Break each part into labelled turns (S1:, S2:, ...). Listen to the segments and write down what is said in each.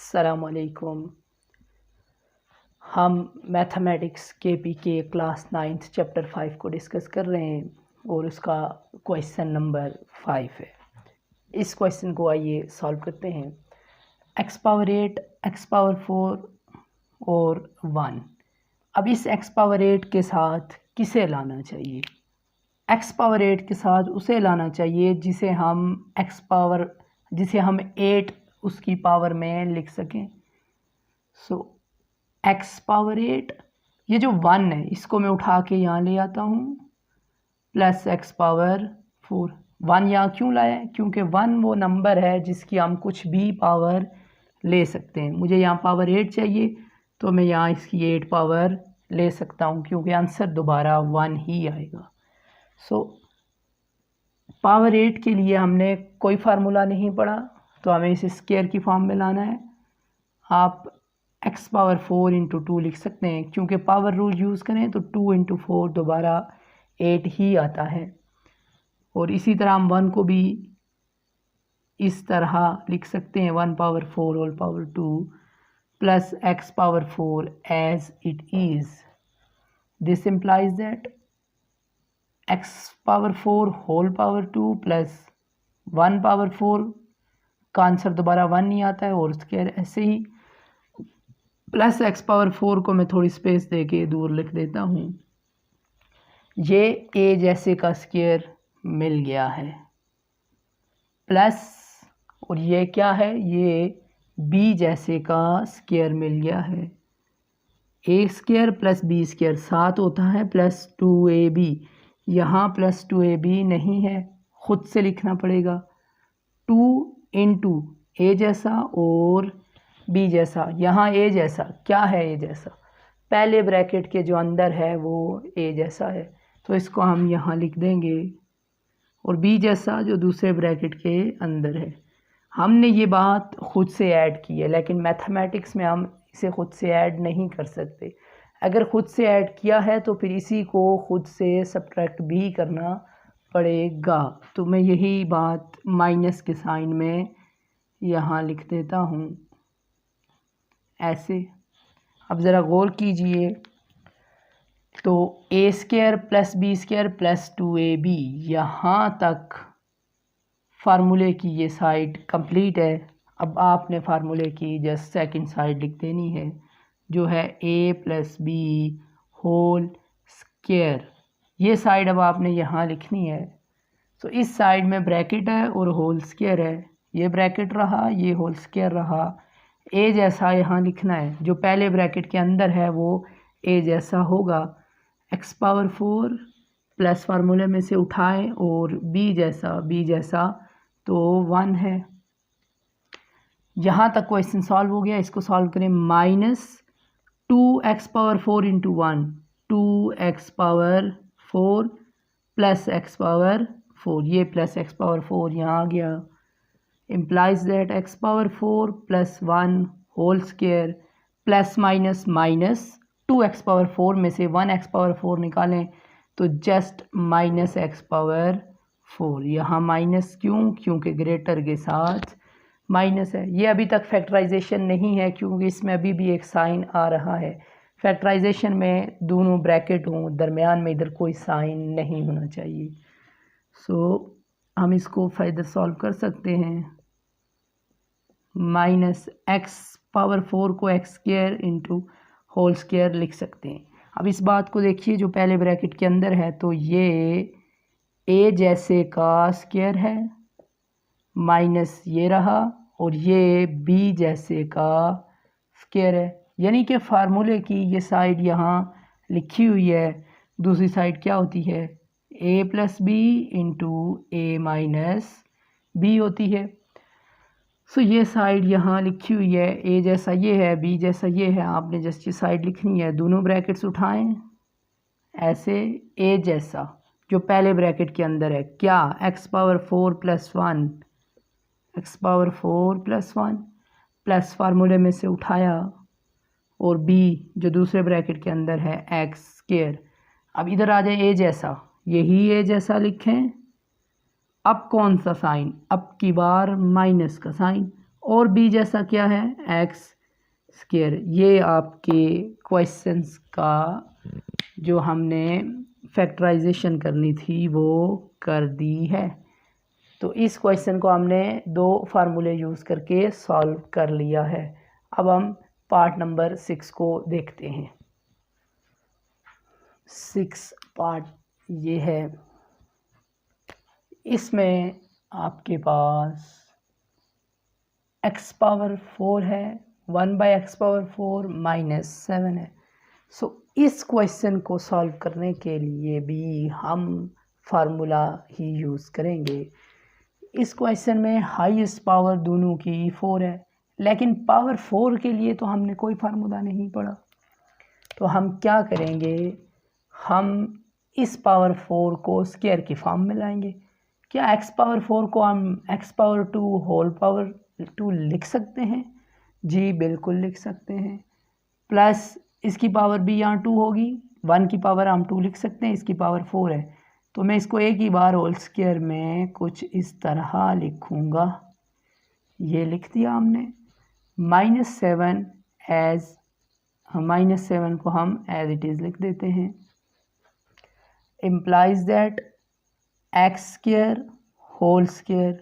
S1: अस्सलामुअलैकुम। हम मैथमेटिक्स के क्लास 9th चैप्टर 5 को डिस्कस कर रहे हैं और उसका क्वेश्चन नंबर 5 है। इस क्वेश्चन को आइए सॉल्व करते हैं। x पावर 8, x पावर 4 और 1। अब इस x पावर 8 के साथ किसे लाना चाहिए? x पावर 8 के साथ उसे लाना चाहिए जिसे हम 8 उसकी पावर में लिख सकें। सो x पावर 8, ये जो 1 है इसको मैं उठा के यहाँ ले आता हूँ, प्लस x पावर 4। 1 यहाँ क्यों लाया है? क्योंकि 1 वो नंबर है जिसकी हम कुछ भी पावर ले सकते हैं। मुझे यहाँ पावर 8 चाहिए तो मैं यहाँ इसकी 8 पावर ले सकता हूँ क्योंकि आंसर दोबारा 1 ही आएगा। सो पावर 8 के लिए हमने कोई फार्मूला नहीं पढ़ा तो हमें इसे स्क्वायर की फॉर्म में लाना है। आप x पावर 4 इंटू 2 लिख सकते हैं क्योंकि पावर रूल यूज़ करें तो 2 इंटू 4 दोबारा 8 ही आता है। और इसी तरह हम 1 को भी इस तरह लिख सकते हैं, 1 power 4 whole power 2 plus x power 4 as it is. This implies that x power 4 whole power 2 plus 1 power 4 का आंसर दोबारा 1 नहीं आता है और स्क्वायर ऐसे ही, प्लस x पावर 4 को मैं थोड़ी स्पेस दे के दूर लिख देता हूँ। ये a जैसे का स्क्वायर मिल गया है, प्लस और ये क्या है, ये b जैसे का स्क्वायर मिल गया है। a square plus b square 7 होता है, प्लस 2ab। यहाँ प्लस 2ab नहीं है, ख़ुद से लिखना पड़ेगा। 2 इंटू ए जैसा और बी जैसा। यहाँ ए जैसा क्या है? ए जैसा पहले ब्रैकेट के जो अंदर है वो ए जैसा है तो इसको हम यहाँ लिख देंगे, और बी जैसा जो दूसरे ब्रैकेट के अंदर है। हमने ये बात ख़ुद से ऐड की है, लेकिन मैथमेटिक्स में हम इसे ख़ुद से ऐड नहीं कर सकते। अगर ख़ुद से ऐड किया है तो फिर इसी को ख़ुद से सब्ट्रैक्ट भी करना पड़ेगा। तो मैं यही बात माइनस के साइन में यहाँ लिख देता हूँ ऐसे। अब ज़रा गौर कीजिए तो a square plus b square plus 2ab, यहाँ तक फार्मूले की ये साइड कंप्लीट है। अब आपने फार्मूले की जस्ट सेकंड साइड लिख देनी है जो है a plus B whole square. ये साइड अब आपने यहाँ लिखनी है। तो इस साइड में ब्रैकेट है और होल स्क्वायर है, ये ब्रैकेट रहा, ये होल स्क्वायर रहा। ए जैसा यहाँ लिखना है, जो पहले ब्रैकेट के अंदर है वो ए जैसा होगा। x पावर 4 प्लस फार्मूले में से उठाएं और b जैसा तो 1 है। यहाँ तक क्वेश्चन सॉल्व हो गया। इसको सॉल्व करें, minus 2x power 4 into 1, 2x power 4 plus x power 4, ये प्लस x पावर 4 यहाँ आ गया। Implies that x power 4 plus 1 whole square plus minus minus 2x power 4 में से 1x पावर 4 निकालें तो जस्ट माइनस x पावर 4। यहाँ माइनस क्यों? क्योंकि ग्रेटर के साथ माइनस है। ये अभी तक फैक्टराइजेशन नहीं है क्योंकि इसमें अभी भी एक साइन आ रहा है। फैक्टराइजेशन में दोनों ब्रैकेट हों, दरमियान में इधर कोई साइन नहीं होना चाहिए। सो हम इसको फर्दर सॉल्व कर सकते हैं। माइनस x पावर 4 को x square into whole square लिख सकते हैं। अब इस बात को देखिए, जो पहले ब्रैकेट के अंदर है तो ये a जैसे का स्क्वायर है, माइनस ये रहा, और ये b जैसे का स्क्वायर है। यानी कि फार्मूले की ये साइड यहाँ लिखी हुई है, दूसरी साइड क्या होती है? a plus B into A minus B होती है। सो ये साइड यहाँ लिखी हुई है, a जैसा ये है, b जैसा ये है। आपने जस्ट ये साइड लिखनी है, दोनों ब्रैकेट्स उठाएं ऐसे, a जैसा जो पहले ब्रैकेट के अंदर है क्या? x power 4 plus 1, x power 4 plus 1 plus फार्मूले में से उठाया, और b जो दूसरे ब्रैकेट के अंदर है x स्क्वायर। अब इधर आ जाए a जैसा, यही a जैसा लिखें। अब कौन सा साइन? अब की बार माइनस का साइन, और b जैसा क्या है एक्स स्क्वायर। ये आपके क्वेश्चंस का जो हमने फैक्टराइजेशन करनी थी वो कर दी है। तो इस क्वेश्चन को हमने 2 फार्मूले यूज़ करके सॉल्व कर लिया है। अब हम पार्ट नंबर 6 को देखते हैं। 6 पार्ट ये है, इसमें आपके पास x पावर 4 है, 1/x पावर 4 -7 है। सो इस क्वेश्चन को सॉल्व करने के लिए भी हम फार्मूला ही यूज़ करेंगे। इस क्वेश्चन में हाईएस्ट पावर दोनों की 4 है, लेकिन पावर 4 के लिए तो हमने कोई फार्मूला नहीं पढ़ा। तो हम क्या करेंगे, हम इस पावर 4 को स्क्वायर की फॉर्म में लाएंगे। क्या x पावर 4 को हम x पावर 2 होल पावर 2 लिख सकते हैं? जी बिल्कुल लिख सकते हैं। प्लस इसकी पावर भी यहाँ 2 होगी, 1 की पावर हम 2 लिख सकते हैं, इसकी पावर 4 है। तो मैं इसको एक ही बार होल स्क्वायर में कुछ इस तरह लिखूँगा। ये लिख दिया हमने। -7 एज -7 को हम एज इट इज़ लिख देते हैं। Implies that X square whole square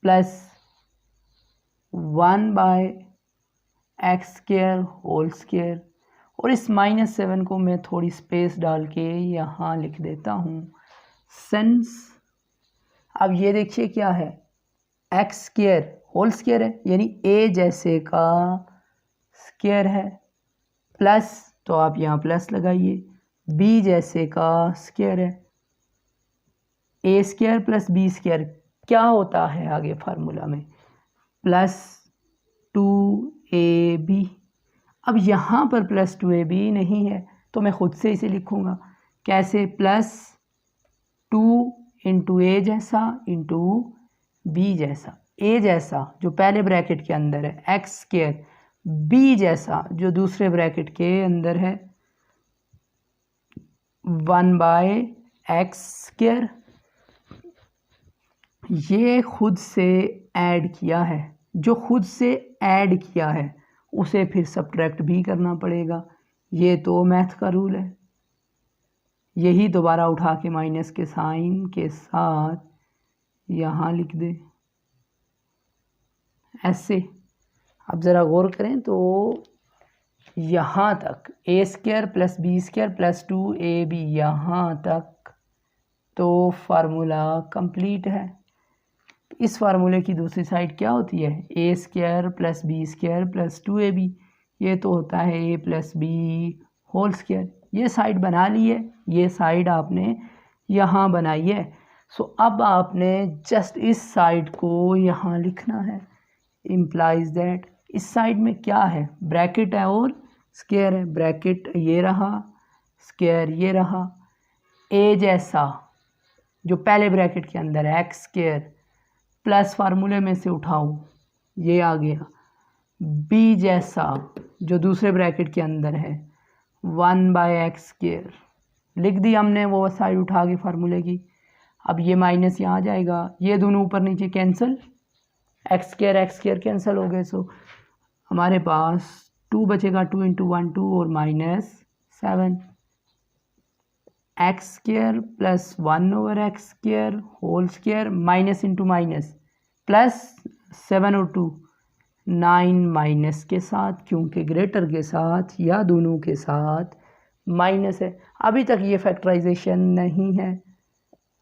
S1: plus 1/x square whole square, और इस -7 को मैं थोड़ी स्पेस डाल के यहाँ लिख देता हूँ सेंस। अब ये देखिए क्या है, एक्स स्क्वायर होल स्क्वायर है, यानी a जैसे का स्क्वायर है, प्लस तो आप यहाँ प्लस लगाइए, b जैसे का स्क्वायर है, a square plus b square क्या होता है आगे फार्मूला में, प्लस 2ab। अब यहाँ पर प्लस 2ab नहीं है तो मैं ख़ुद से इसे लिखूँगा। कैसे? प्लस 2 इंटू ए जैसा इंटू बी जैसा। ए जैसा जो पहले ब्रैकेट के अंदर है एक्स स्क्वायर, बी जैसा जो दूसरे ब्रैकेट के अंदर है 1/x स्क्वायर। ये खुद से ऐड किया है, जो खुद से ऐड किया है उसे फिर सब्ट्रैक्ट भी करना पड़ेगा। ये तो मैथ का रूल है। यही दोबारा उठा के माइनस के साइन के साथ यहाँ लिख दे ऐसे। अब ज़रा गौर करें तो यहाँ तक a square plus b square plus 2ab यहाँ तक तो फार्मूला कंप्लीट है। इस फार्मूले की दूसरी साइड क्या होती है, a square plus b square plus 2ab। ये तो होता है a plus B whole square. ये साइड बना ली है, ये साइड आपने यहाँ बनाई है। सो अब आपने जस्ट इस साइड को यहाँ लिखना है। इम्प्लाइज दैट इस साइड में क्या है, ब्रैकेट है और स्क्वायर है। ब्रैकेट ये रहा, स्क्वायर ये रहा। ए जैसा जो पहले ब्रैकेट के अंदर है एक्स स्क्वायर प्लस फार्मूले में से उठाओ ये आ गया, बी जैसा जो दूसरे ब्रैकेट के अंदर है 1/x स्क्वायर लिख दी हमने, वो साइड उठा के फार्मूले की। अब ये माइनस यहाँ आ जाएगा, ये दोनों ऊपर नीचे कैंसिल, एक्स स्क्वायर कैंसिल हो गए। सो हमारे पास 2 बचेगा, 2 इंटू 1 2 और -7 X square plus 1/x square whole square minus into minus plus 7 और 2 9 माइनस के साथ, क्योंकि ग्रेटर के साथ या दोनों के साथ माइनस है। अभी तक ये फैक्टराइजेशन नहीं है,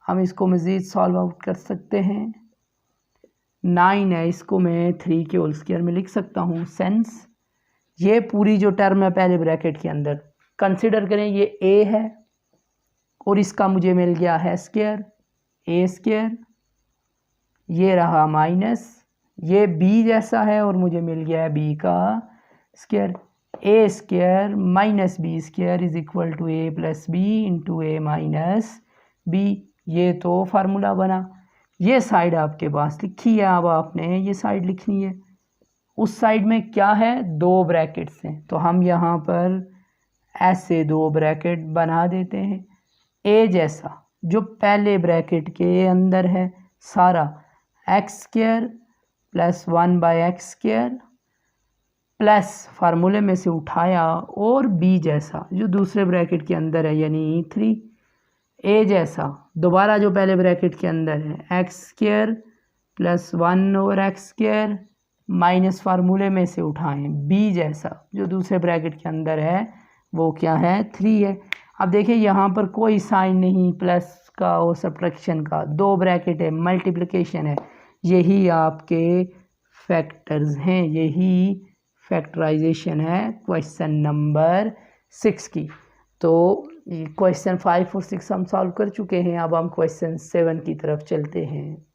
S1: हम इसको मज़ीद सॉल्व आउट कर सकते हैं। 9 है, इसको मैं 3 के होल स्क्वायर में लिख सकता हूँ। सेंस ये पूरी जो टर्म है पहले ब्रैकेट के अंदर कंसिडर करें, ये a है और इसका मुझे मिल गया है स्क्वायर, ए स्क्वायर, ये रहा माइनस, ये b जैसा है और मुझे मिल गया है b का square. A square minus B square is equal to A plus B into A minus B. ये तो फार्मूला बना। ये साइड आपके पास लिखी है, अब आपने ये साइड लिखनी है। उस साइड में क्या है, 2 ब्रैकेट्स हैं, तो हम यहाँ पर ऐसे 2 ब्रैकेट बना देते हैं। ए जैसा जो पहले ब्रैकेट के अंदर है सारा x square plus 1/x² plus फार्मूले में से उठाया और b जैसा जो दूसरे ब्रैकेट के अंदर है यानी 3, a जैसा दोबारा जो पहले ब्रैकेट के अंदर है x² प्लस 1/x² माइनस फार्मूले में से उठाएं b जैसा जो दूसरे ब्रैकेट के अंदर है वो क्या है 3 है। अब देखिए यहाँ पर कोई साइन नहीं प्लस का और सब्ट्रैक्शन का, दो ब्रैकेट है, मल्टीप्लिकेशन है, यही आपके फैक्टर्स हैं, यही फैक्टराइजेशन है क्वेश्चन नंबर 6 की। तो क्वेश्चन 5 और 6 हम सॉल्व कर चुके हैं, अब हम क्वेश्चन 7 की तरफ चलते हैं।